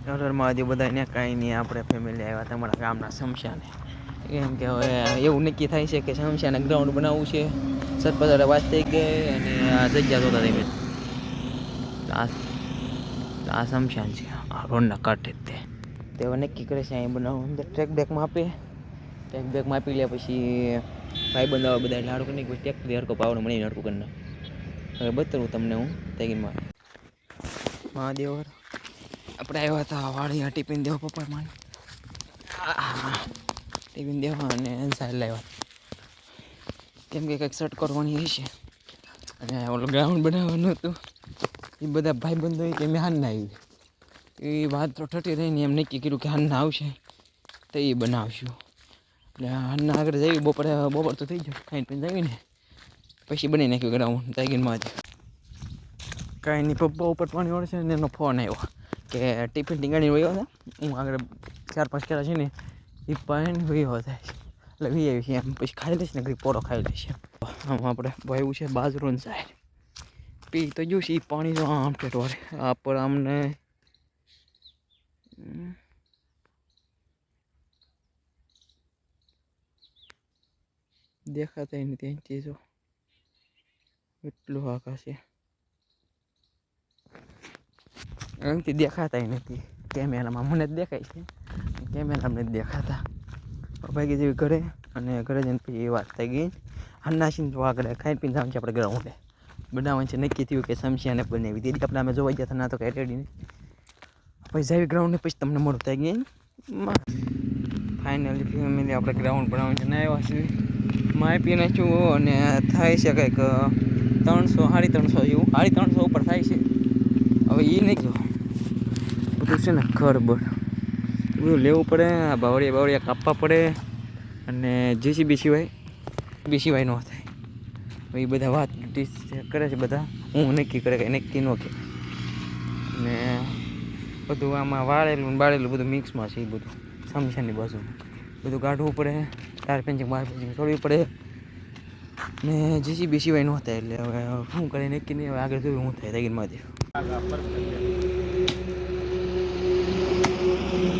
હર મહાદેવ બધાને કાંઈ નહીં, આપણે ફેમિલી આવ્યા તમારા ગામના શમશાને. એમ કે હવે એવું નક્કી થાય છે કે શમશાને ગ્રાઉન્ડ બનાવવું છે. સરપંચ વાત થઈ ગઈ અને આ જગ્યા જોતા થઈ ગઈ. આ શમશાન છે, આ રોડના કાંઠે જ તે. તેઓ નક્કી કરે છે અહીં બનાવવું. અંદર ટ્રેક બેકમાં આપે, ટ્રેક બેકમાં આપી લે પછી ભાઈ બંધાવા બધા એટલે હાડું કરી ટેક્ટરી હરકો પાવડો મળીને હરકું કરી નાખ. હવે બતાવું તમને હું તેગીનમાં મહાદેવ આપણે આવ્યા હતા વાળી ટિફિન દેવા પપ્પા માને ટિફિન દેવા અને સાઈડ લાવ્યા કેમ કે કંઈક શર્ટ કરવાની હશે અને ઓલું ગ્રાઉન્ડ બનાવવાનું હતું. એ બધા ભાઈબંધો કે મેં હાન ના આવી એ વાત તો ઠઠી રહીને એમ નક્કી કર્યું કે હાનના આવશે તો એ બનાવશું. એટલે હાનના આગળ જઈ બપોર તો થઈ ગયો ખાઈને પીને જઈએ ને પછી બની નાખ્યું ગ્રાઉન્ડ તાગીનમાં જ. કાંઈ નહીં પપ્પા ઉપર પાણી વળશે ને એનો ફોન આવ્યો કે ટિફિન ટીંગાડીને વયો હતા. હું આગળ 4-5 કેરા છે ને એ પાણી વયો થાય એટલે વી આવી છે એમ પછી ખાઈ લઈશ ને કંઈક પોરો ખાઈ લઈશ એમ. આમ આપણે ભાઈ છે બાજરો ને સાહેબ પી તો જોઈશ એ પાણી તો આમ ટેટવારે આ પર આમને દેખાતા નથી ચીજો એટલું આકાશ છે અહીંથી દેખાતા નથી કેમેરામાં. મને જ દેખાય છે કેમેરામાં નથી દેખાતા. ભાગી જેવી ઘરે અને ઘરે જઈને પછી એ વાત થઈ ગઈ હન્નાસીને તો આગળ ખાઈ પીને જવાનું છે આપણે ગ્રાઉન્ડે બનાવવાનું છે. નક્કી થયું કે શમશાને બનાવી દીધી આપણે અમે જોવા ગયા હતા ના તો કાંઈ રેડી નહીં. પછી જાવી ગ્રાઉન્ડને પછી તમને મળું થઈ ગઈ. ફાઇનલી ફેમિલી આપણે ગ્રાઉન્ડ બનાવવાનું છે ને આવ્યા છીએ માપી નાખ્યું અને થાય છે કંઈક 300 350 જેવું 350 ઉપર થાય છે. હવે એ નહીં જો બધું છે ને ઘર બધું લેવું પડે, આ બાવળિયા કાપવા પડે અને જેસીબી સિવાય ન થાય. એ બધા વાત કરે છે બધા, હું નક્કી કરે કે નક્કી ન કે ને બધું આમાં વાળેલું બાળેલું બધું મિક્સમાં છે. એ બધું શમશાનની બાજુ બધું કાઢવું પડે, તાર પેન્ચિંગ બાર પેન્ચિંગ છોડવી પડે ને જેસીબી સિવાય ન થાય. એટલે હવે શું કરે નક્કી નહીં. હવે આગળ જોયું શું થાય તગીરમાંથી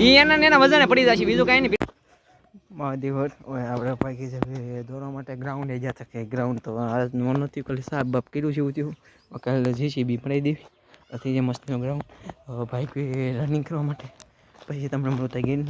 એના વજને પડી જશે બીજું કાંઈ નહીં. મહાદેવ આપણે પાકી છે દોરવા માટે ગ્રાઉન્ડે જતા કે ગ્રાઉન્ડ તો આજનું નથી ખાલી સાફ બાપ કર્યું છે એવું થયું. કાલે જેસીબી પડાવી દેવી અથી જે મસ્તનું ગ્રાઉન્ડ ભાઈ રનિંગ કરવા માટે પછી તમને મળતા ગઈ